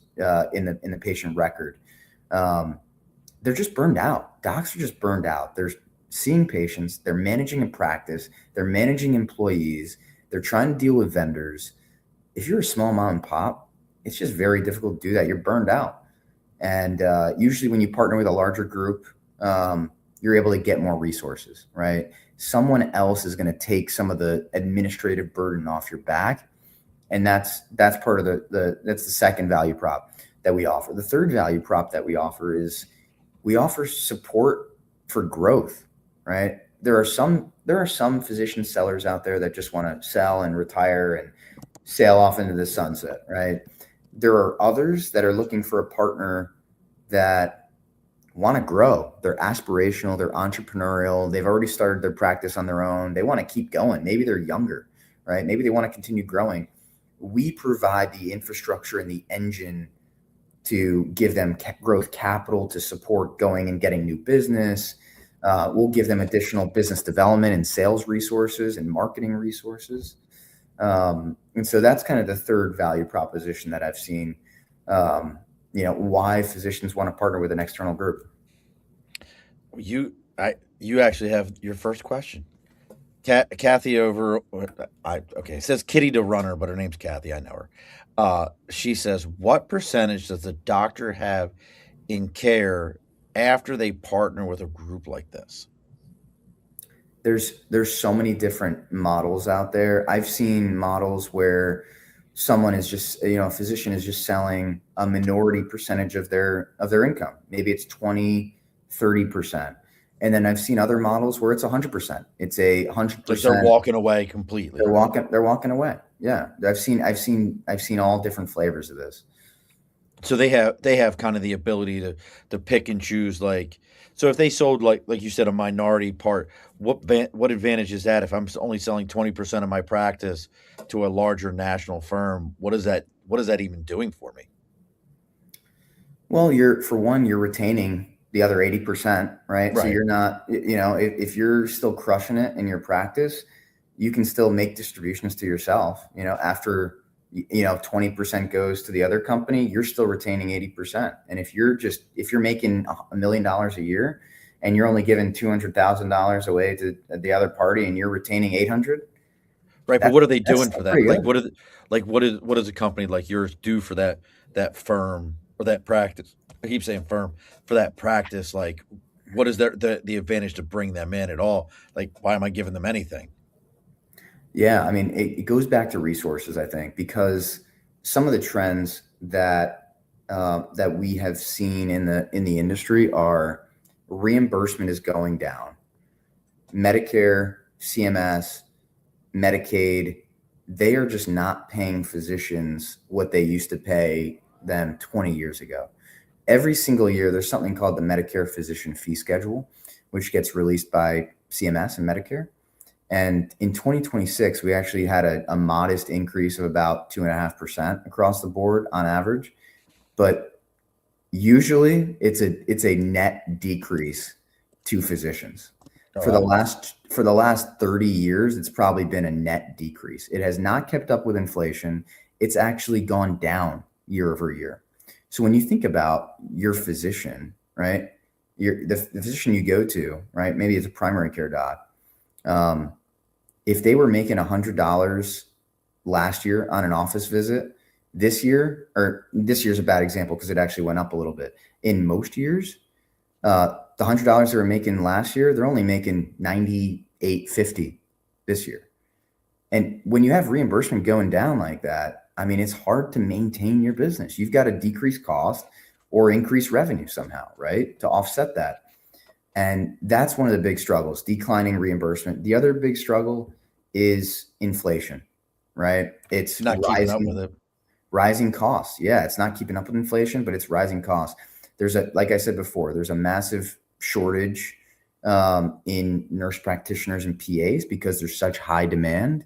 in the patient record. They're just burned out. Docs are just burned out. They're seeing patients, they're managing a practice, they're managing employees, they're trying to deal with vendors. If you're a small mom and pop, it's just very difficult to do that. You're burned out. And usually when you partner with a larger group, you're able to get more resources, right? Someone else is going to take some of the administrative burden off your back. And that's part of that's the second value prop. that we offer. The third value prop that we offer is we offer support for growth, right? There are some physician sellers out there that just want to sell and retire and sail off into the sunset, right? There are others that are looking for a partner that want to grow. They're aspirational, they're entrepreneurial, they've already started their practice on their own. They want to keep going. Maybe they're younger, right? Maybe they want to continue growing. We provide the infrastructure and the engine to give them growth capital to support going and getting new business. We'll give them additional business development and sales resources and marketing resources. And so that's kind of the third value proposition that I've seen, why physicians want to partner with an external group. You actually have your first question. Kathy over, it says Kitty to Runner, but her name's Kathy. I know her. She says, what percentage does the doctor have in care after they partner with a group like this? There's so many different models out there. I've seen models where someone is just, a physician is just selling a minority percentage of their income. Maybe it's 20, 30%. And then I've seen other models where it's 100%. It's a 100%. They're walking away completely. They're walking away. Yeah. I've seen all different flavors of this. So they have kind of the ability to pick and choose. Like, so if they sold like you said, a minority part, what advantage is that if I'm only selling 20% of my practice to a larger national firm? What is that even doing for me? Well, you're retaining the other 80%, right? So you're not, if you're still crushing it in your practice, you can still make distributions to yourself, after 20% goes to the other company, you're still retaining 80%. And if you're making $1 million a year and you're only giving $200,000 away to the other party and you're retaining 800. Right. But what are they doing for that? Like, what does a company like yours do for that firm or that practice? I keep saying firm, for that practice. Like, what is the advantage to bring them in at all? Like, why am I giving them anything? Yeah, I mean, it goes back to resources, I think, because some of the trends that we have seen in the industry are reimbursement is going down. Medicare, CMS, Medicaid, they are just not paying physicians what they used to pay them 20 years ago. Every single year, there's something called the Medicare Physician Fee Schedule, which gets released by CMS and Medicare. And in 2026, we actually had a modest increase of about 2.5% across the board on average. But usually it's a net decrease to physicians. For the last 30 years, it's probably been a net decrease. It has not kept up with inflation. It's actually gone down year over year. So when you think about your physician, right, the physician you go to, right, maybe it's a primary care doc. If they were making $100 last year on an office visit, this year's a bad example because it actually went up a little bit. In most years, the $100 they were making last year, they're only making $98.50 this year. And when you have reimbursement going down like that, I mean, it's hard to maintain your business. You've got to decrease cost or increase revenue somehow, right, to offset that. And that's one of the big struggles, declining reimbursement. The other big struggle is inflation, right? It's not keeping up with it. Rising costs. Yeah, it's not keeping up with inflation, but it's rising costs. Like I said before, there's a massive shortage in nurse practitioners and PAs because there's such high demand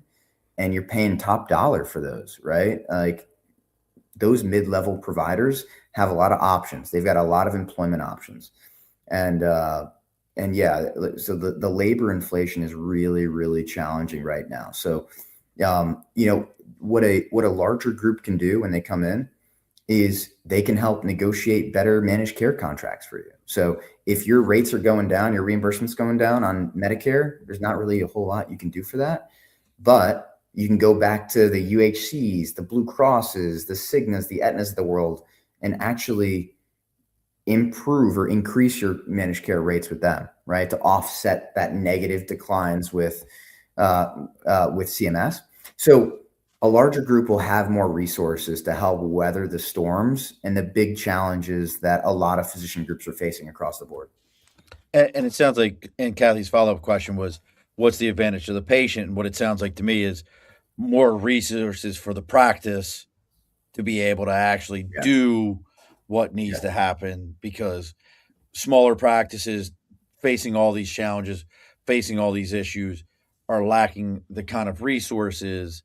and you're paying top dollar for those, right? Like those mid-level providers have a lot of options. They've got a lot of employment options. And yeah, so the labor inflation is really, really challenging right now. So, what a larger group can do when they come in is they can help negotiate better managed care contracts for you. So if your rates are going down, your reimbursement's going down on Medicare, there's not really a whole lot you can do for that. But you can go back to the UHCs, the Blue Crosses, the Cignas, the Aetnas of the world, and actually improve or increase your managed care rates with them, right? To offset that negative declines with CMS. So a larger group will have more resources to help weather the storms and the big challenges that a lot of physician groups are facing across the board. And it sounds like, and Kathy's follow up question was, what's the advantage to the patient? And what it sounds like to me is more resources for the practice to be able to actually Yeah. do what needs to happen, because smaller practices facing all these challenges, facing all these issues, are lacking the kind of resources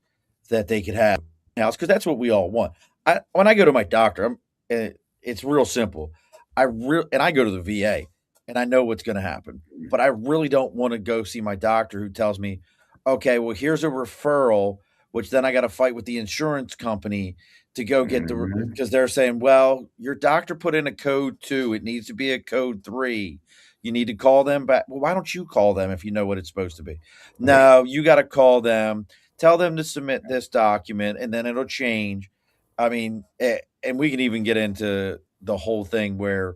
that they could have house, because that's what we all want. When I go to my doctor, it's real simple. I go to the VA, and I know what's going to happen, but I really don't want to go see my doctor who tells me, okay, well, here's a referral, which then I got to fight with the insurance company to go get Mhm. because they're saying, well, your doctor put in a code 2, it needs to be a code 3. You need to call them back. Well, why don't you call them if you know what it's supposed to be? Right. No, you got to call them, tell them to submit this document, and then it'll change. I mean, and we can even get into the whole thing where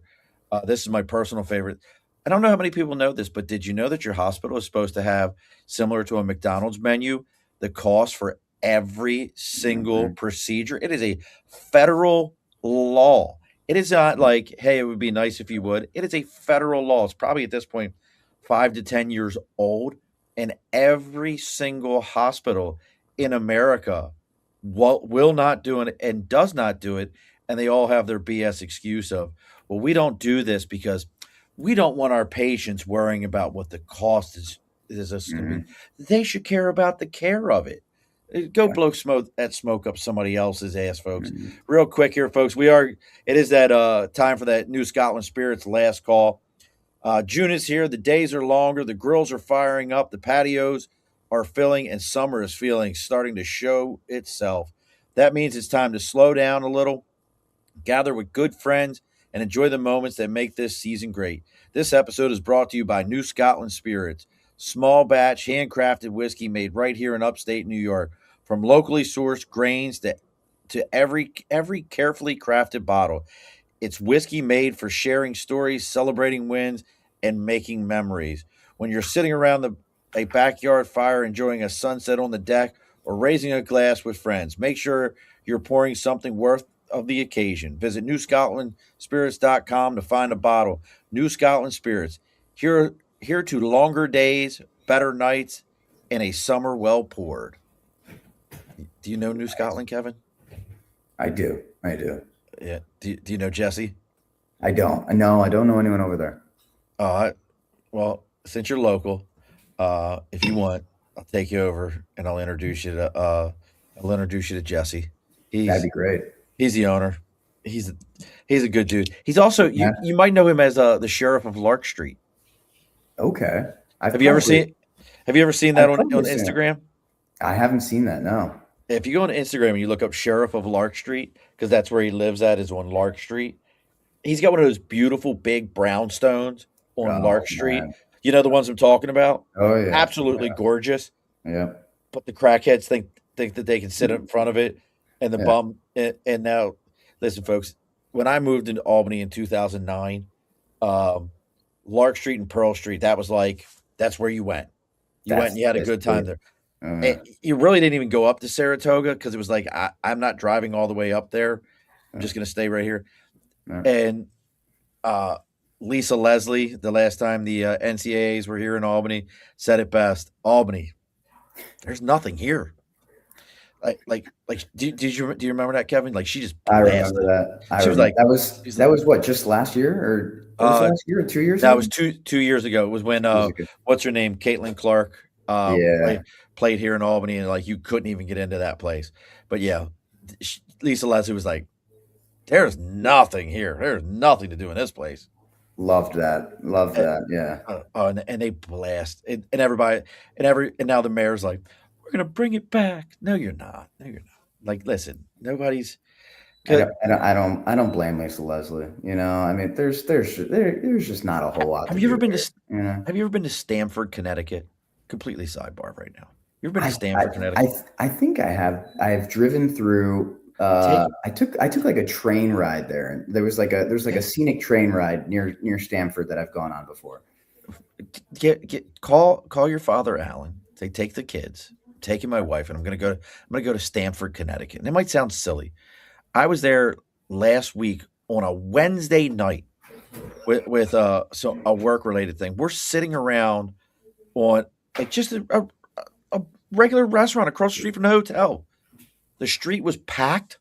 this is my personal favorite. I don't know how many people know this, but did you know that your hospital is supposed to have, similar to a McDonald's menu, the cost for every single Mhm. procedure? It is a federal law. It is not like, hey, it would be nice if you would. It is a federal law. It's probably at this point 5 to 10 years old, and every single hospital in America will not do it and does not do it, and they all have their BS excuse of, well, we don't do this because we don't want our patients worrying about what the cost is going to be. Mhm. They should care about the care of it. Go Yeah. blow smoke up somebody else's ass, folks. Mhm. Real quick here, folks. It is that time for that New Scotland Spirits last call. June is here. The days are longer. The grills are firing up. The patios are filling, and summer is starting to show itself. That means it's time to slow down a little, gather with good friends, and enjoy the moments that make this season great. This episode is brought to you by New Scotland Spirits, small batch, handcrafted whiskey made right here in upstate New York, from locally sourced grains to every carefully crafted bottle. It's whiskey made for sharing stories, celebrating wins, and making memories. When you're sitting around a backyard fire, enjoying a sunset on the deck, or raising a glass with friends, make sure you're pouring something worth of the occasion. Visit newscotlandspirits.com to find a bottle. New Scotland Spirits. Here to longer days, better nights, and a summer well poured. Do you know New Scotland, Kevin? I do. I do. Yeah. Do you know Jesse? I don't. No, I don't know anyone over there. Uh, Well, since you're local, if you want, I'll take you over and I'll introduce you to Jesse. That'd He's be great. he's the owner. He's he's a good dude. He's also, Yeah. you might know him as the sheriff of Lark Street. Okay. I've Have you ever probably seen Have you ever seen that I've on probably seen it. Instagram? I haven't seen that. No. If you go on Instagram and you look up sheriff of Lark Street, because that's where he lives at, is on Lark Street. He's got one of those beautiful big brownstones on Oh Lark Street. man. You know the ones I'm talking about? Oh yeah. Absolutely gorgeous. Yeah. But the crackheads think that they can sit in front of it, and the Yeah. bum. And now, listen, folks. When I moved into Albany in 2009, um, Lark Street and Pearl Street, that's where you went. You went and you had a That's good time cool. there. And Yeah. you really didn't even go up to Saratoga, because it was like, I'm not driving all the way up there. I'm Yeah. just going to stay right here. Yeah. And uh, Lisa Leslie, the last time the NCAAs were here in Albany, said it best. Albany, there's nothing here. Do you remember that, Kevin? Like, she just I remember blasted. that. I She was remember like, that she's that like, was what, just last year, or that was last year or 2 years that ago? was two years ago. It was when 2 years ago. what's her name, Caitlin Clark, Yeah. played here in Albany, and like you couldn't even get into that place. But yeah, Lisa Leslie was like, "There's nothing here. There's nothing to do in this place." Loved that. Loved And, that. Yeah. and they blast, and everybody, and now the mayor's like, "We're gonna bring it back." No, you're not. No, you're not. Like, listen, nobody's. I don't blame Lisa Leslie. I mean, there's just not a whole lot Have to you ever do been here. Have you ever been to Stamford, Connecticut? Completely sidebar right now. You ever been to I I Stamford, I, Connecticut? I think I have. I've driven through. Take I took like a train ride there, and there's like a yeah, scenic train ride near Stamford that I've gone on before. call your father, Alan. Say, take the kids, taking my wife, and I'm gonna go to Stamford, Connecticut. And it might sound silly. I was there last week on a Wednesday night with a work related thing. We're sitting around on like just a regular restaurant across the street from the hotel. The street was packed.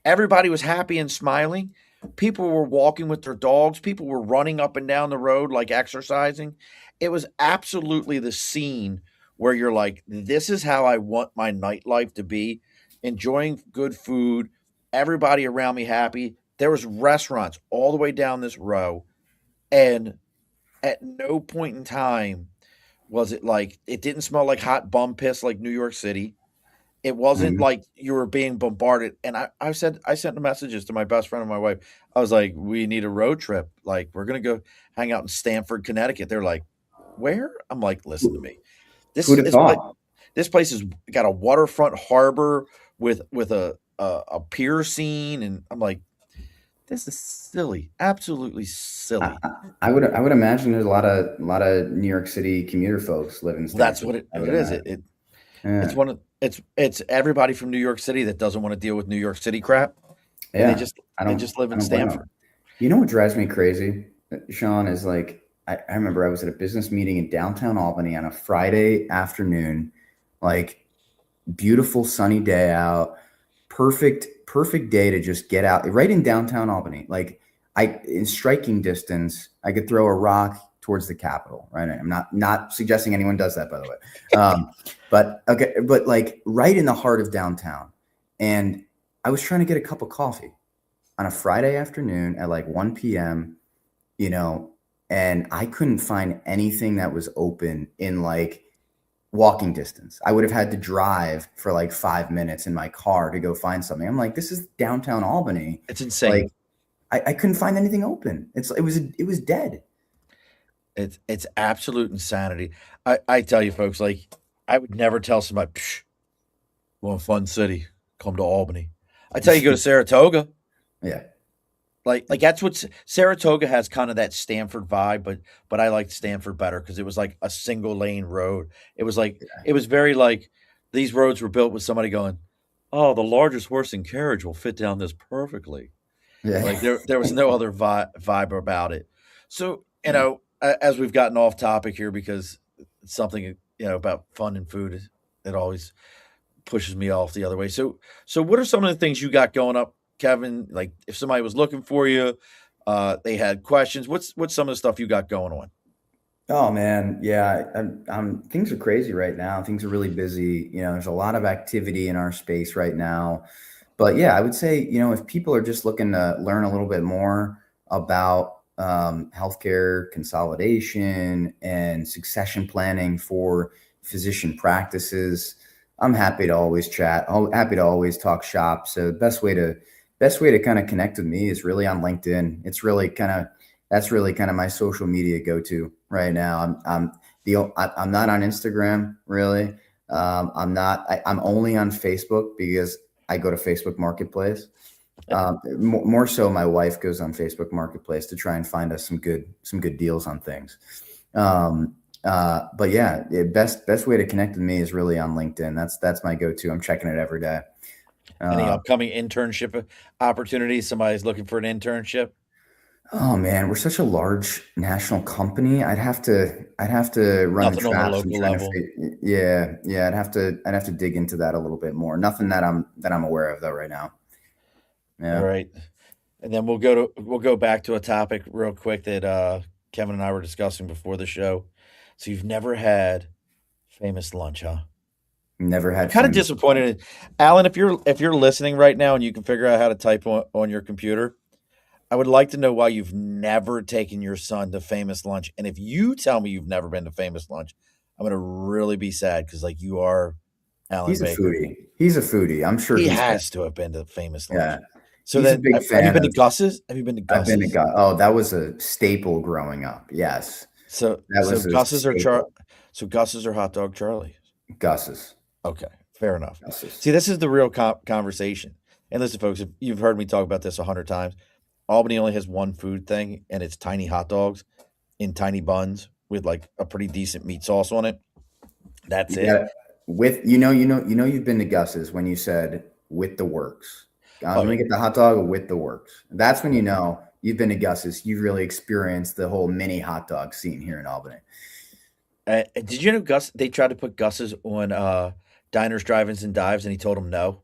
Everybody was happy and smiling. People were walking with their dogs. People were running up and down the road like exercising. It was absolutely the scene where you're like, this is how I want my nightlife to be. Enjoying good food, everybody around me happy. There was restaurants all the way down this row, and at no point in time was it like it didn't smell like hot bum piss like New York City. It wasn't Mhm. like you were being bombarded. And I sent the messages to my best friend and my wife. I was like, we need a road trip. Like, we're gonna go hang out in Stamford, Connecticut. They're like, where? I'm like, listen to Who- me. Who'd have This place thought? this place has got a waterfront harbor with a pier scene, and I'm like, this is silly, absolutely I, silly. I I would imagine there's a lot of New York City commuter folks live in Well, that's Stamford. what it, I it would is. imagine. It's Yeah, one of it's everybody from New York City that doesn't want to deal with New York City crap, and yeah. I they don't just live I in don't blame Stamford. them. You know what drives me crazy, Sean, is like I remember I was at a business meeting in downtown Albany on a Friday afternoon, like beautiful sunny day out, perfect day to just get out right in downtown Albany. Like I in striking distance, I could throw a rock towards the Capitol. Right, I'm not suggesting anyone does that, by the way. Um, but okay, but like right in the heart of downtown, and I was trying to get a cup of coffee on a Friday afternoon at like 1 p.m. You know, and I couldn't find anything that was open in like walking distance. I would have had to drive for like 5 minutes in my car to go find something. I'm like, this is downtown Albany. It's Like, insane. I couldn't find anything open. It was dead. It's absolute insanity. I tell you, folks, like I would never tell somebody, Psh, want a fun city, come to Albany. I tell you, go to Saratoga. Yeah. Like that's what Saratoga has, kind of that Stanford vibe, but I liked Stanford better because it was like a single lane road. It was very like these roads were built with somebody going, oh, the largest horse and carriage will fit down this perfectly. Yeah. Like there was no other vibe about it. So, as we've gotten off topic here because it's something, about fun and food, it always pushes me off the other way. So what are some of the things you got going up, Kevin? Like if somebody was looking for you, they had questions. What's some of the stuff you got going on? Oh man, yeah. Things are crazy right now. Things are really busy. There's a lot of activity in our space right now. But yeah, I would say, if people are just looking to learn a little bit more about healthcare consolidation and succession planning for physician practices, I'm happy to always chat. I'm happy to always talk shop. So the best way to kind of connect with me is really on LinkedIn. That's really kind of my social media go-to right now. I'm not on Instagram really. I'm only on Facebook because I go to Facebook Marketplace. More so, my wife goes on Facebook Marketplace to try and find us some good deals on things. But yeah, the best way to connect with me is really on LinkedIn. That's my go-to. I'm checking it every day. Any Uh, upcoming internship opportunities? Somebody's looking for an internship. oh man, we're such a large national company. I'd have to run the Nothing on the traps and local trying to level. yeah. I'd have to dig into that a little bit more. Nothing that I'm aware of though right now. All Yeah. right. And then we'll go back to a topic real quick that Kevin and I were discussing before the show. So you've never had famous lunch, huh? Never I'm had kind of famous. disappointed, Alan. If you're listening right now and you can figure out how to type on your computer, I would like to know why you've never taken your son to famous lunch. And if you tell me you've never been to famous lunch, I'm gonna really be sad because like you are Alan He's a Baker. foodie. He's a foodie. I'm sure He he's been. has to have been to famous Yeah. lunch. So He's a then, big have you fan been to of. Gus's? Have you been to I've been to Gus's? God. Oh, that was a staple growing up. Yes, So that so was a Gus's are staple. Gus's are hot dog Charlie. Gus's. Okay, fair enough. Gus's. See, this is the real conversation. And listen, folks, if you've heard me talk about this 100 times, Albany only has one food thing, and it's tiny hot dogs in tiny buns with like a pretty decent meat sauce on it. That's You it. got With you've been to Gus's when you said with the works. Oh Let me yeah. get the hot dog with the works. That's when you know you've been to Gus's. You've really experienced the whole mini hot dog scene here in Albany. Did you know Gus? They tried to put Gus's on diners, drive-ins, and dives, and he told them no.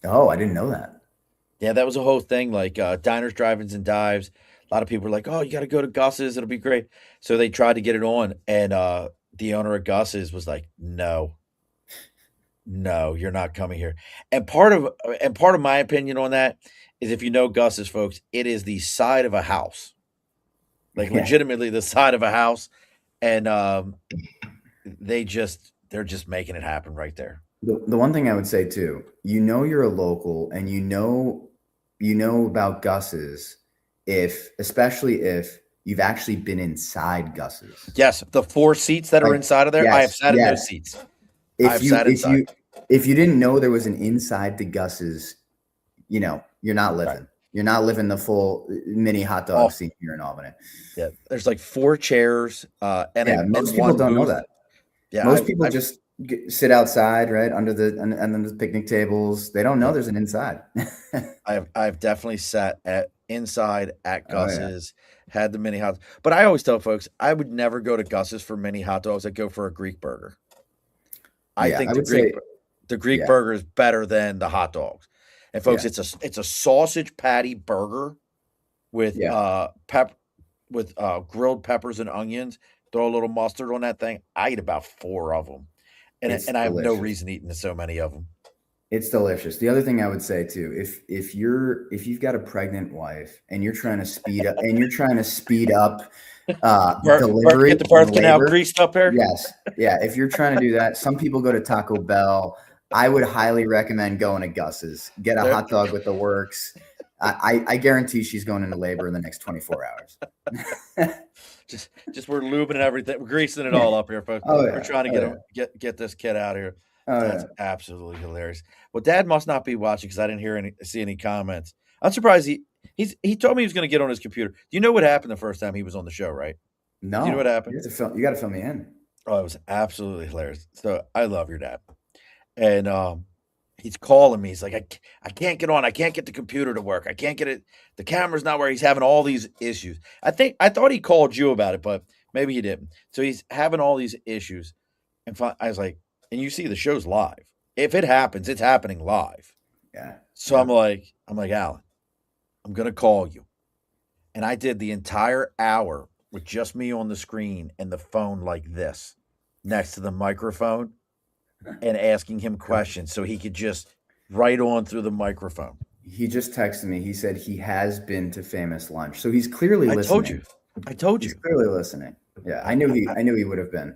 Oh, I didn't know that. Yeah, that was a whole thing. Like diners, drive-ins, and dives. A lot of people were like, "Oh, you got to go to Gus's; it'll be great." So they tried to get it on, and the owner of Gus's was like, "No, no, you're not coming here." And part of my opinion on that is, if you know Gus's, folks, it is the side of a house, like Yeah. legitimately the side of a house, and they're just making it happen right there. The one thing I would say too, you're a local and you know about Gus's especially if you've actually been inside Gus's. Yes, the 4 seats that are Like, inside of there, I have yes, sat in those yes. seats. If I've you sat if inside. you if you didn't know there was an inside to Gus's, you're not Right. living. You're not living the full mini hot dog Oh, scene here in Albany. yeah. There's like 4 chairs, and Yeah, and most people 1 don't know booth. that. Yeah, Most I've people I've just sit outside, right, under the picnic tables. They don't know yeah, there's an inside. I've definitely sat at inside at Oh yeah, Gus's, had the mini hot, but I always tell folks, I would never go to Gus's for mini hot dogs, I'd go for a Greek burger. I yeah. think I would say, the Greek yeah, burger is better than the hot dogs. And folks, yeah, it's a sausage patty burger with yeah. grilled peppers and onions. Throw a little mustard on that thing. I eat about 4 of them, It's and I have no delicious. reason eating so many of them. It's delicious. The other thing I would say too, if you've got a pregnant wife and you're trying to speed up Get delivery the and birth canal labor, greased up here. yes, yeah. If you're trying to do that, some people go to Taco Bell. I would highly recommend going to Gus's. Get a There, hot dog with the works. I guarantee she's going into labor in the next 24 hours. just we're lubing and everything. We're greasing it Yeah. all up here, folks. Oh We're yeah. trying to Oh yeah. get this kid out of here. Oh That's yeah. absolutely hilarious. Well, Dad must not be watching because I didn't see any comments. I'm surprised he told me he was going to get on his computer. Do you know what happened the first time he was on the show? Right? Do you know what No, happened? you got to fill me in. Oh, it was absolutely hilarious. So I love your dad, and he's calling me. He's like, I can't get on. I can't get the computer to work. I can't get it. The camera's not where. He's having all these issues. I thought he called you about it, but maybe he didn't. So he's having all these issues, and I was like, and you see the show's live. If it happens, it's happening live. Yeah. So Yeah. I'm like, Alan, I'm gonna call you, and I did the entire hour with just me on the screen and the phone like this, next to the microphone, and asking him questions so he could just write on through the microphone. He just texted me. He said he has been to Famous Lunch, so he's clearly I told listening. you. I told He's you. clearly listening. Yeah, I I knew he would have been.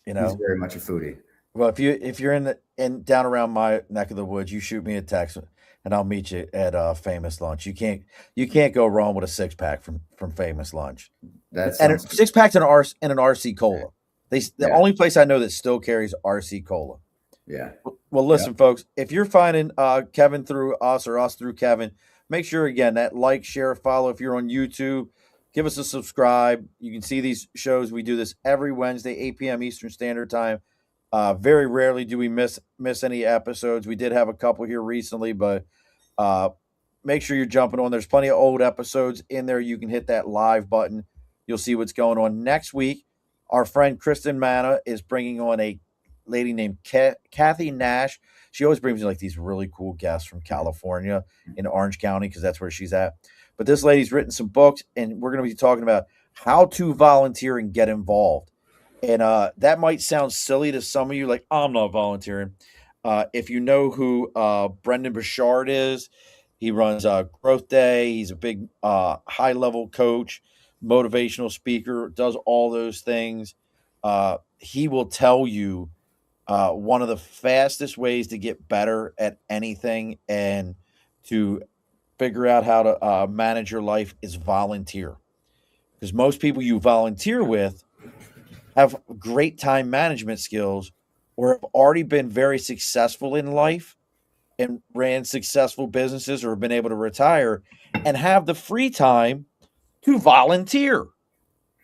you He's know. very much a foodie. Well, if you're in down around my neck of the woods, you shoot me a text and I'll meet you at Famous Lunch. You can't go wrong with a 6-pack from Famous Lunch. That And a sounds 6-packs and an RC cola. The yeah, only place I know that still carries RC cola. yeah, Well, yeah. listen, folks, if you're finding Kevin through us or us through Kevin, make sure, again, that like, share, follow. If you're on YouTube, give us a subscribe. You can see these shows. We do this every Wednesday, 8 p.m. Eastern Standard Time. Very rarely do we miss any episodes. We did have a couple here recently, but uh, make sure you're jumping on. There's plenty of old episodes in there. You can hit that live button. You'll see what's going on. Next week, our friend Kristen Manna is bringing on a lady named Kathy Nash. She always brings me like these really cool guests from California in Orange County because that's where she's at. But this lady's written some books, and we're going to be talking about how to volunteer and get involved. And that might sound silly to some of you, like, I'm not volunteering. If you know who Brendan Bouchard is, he runs Growth Day. He's a big high level coach, motivational speaker, does all those things. He will tell you one of the fastest ways to get better at anything and to figure out how to manage your life is volunteer. Because most people you volunteer with have great time management skills or have already been very successful in life and ran successful businesses or have been able to retire and have the free time to volunteer.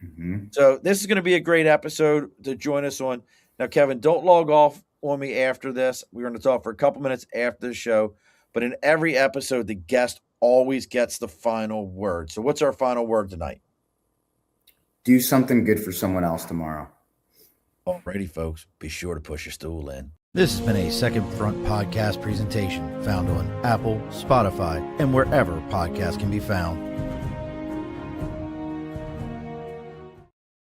Mhm. So this is going to be a great episode to join us on. Now, Kevin, don't log off on me after this. We're going to talk for a couple minutes after the show. But in every episode, the guest always gets the final word. So what's our final word tonight? Do something good for someone else tomorrow. Alrighty, folks. Be sure to push your stool in. This has been a Second Front podcast presentation found on Apple, Spotify, and wherever podcasts can be found.